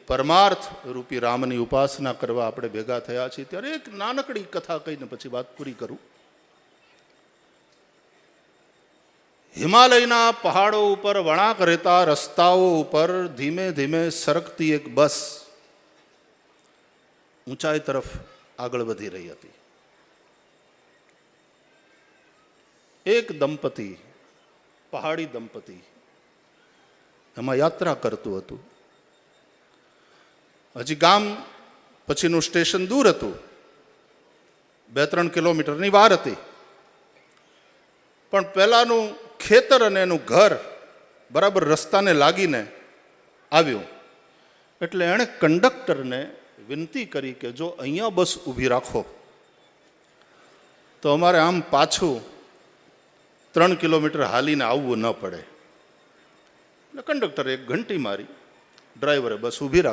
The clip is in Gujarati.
પરમાર્થ રૂપી રામની ઉપાસના કરવા આપણે ભેગા થયા છીએ ત્યારે એક નાનકડી કથા કહીને પછી વાત પૂરી કરું. હિમાલયના પહાડો ઉપર વળાંક રહેતા રસ્તાઓ ઉપર ધીમે ધીમે સરકતી એક બસ ઊંચાઈ તરફ આગળ વધી રહી હતી. એક દંપતી, પહાડી દંપતી એમાં યાત્રા કરતું હતું. હજી ગામ પછીનું સ્ટેશન દૂર હતું, 2-3 કિલોમીટરની વાર હતી, પણ પહેલાનું ખેતર અને એનું ઘર બરાબર રસ્તાને લાગીને આવ્યું. એટલે એણે કંડક્ટરને વિનંતી કરી કે જો અહીંયા બસ ઊભી રાખો તો અમારે આમ પાછું 3 કિલોમીટર હાલીને આવવું ન પડે. એટલે કંડક્ટરે એક ઘંટી મારી, ડ્રાઈવરે બસ ઊભી રાખી.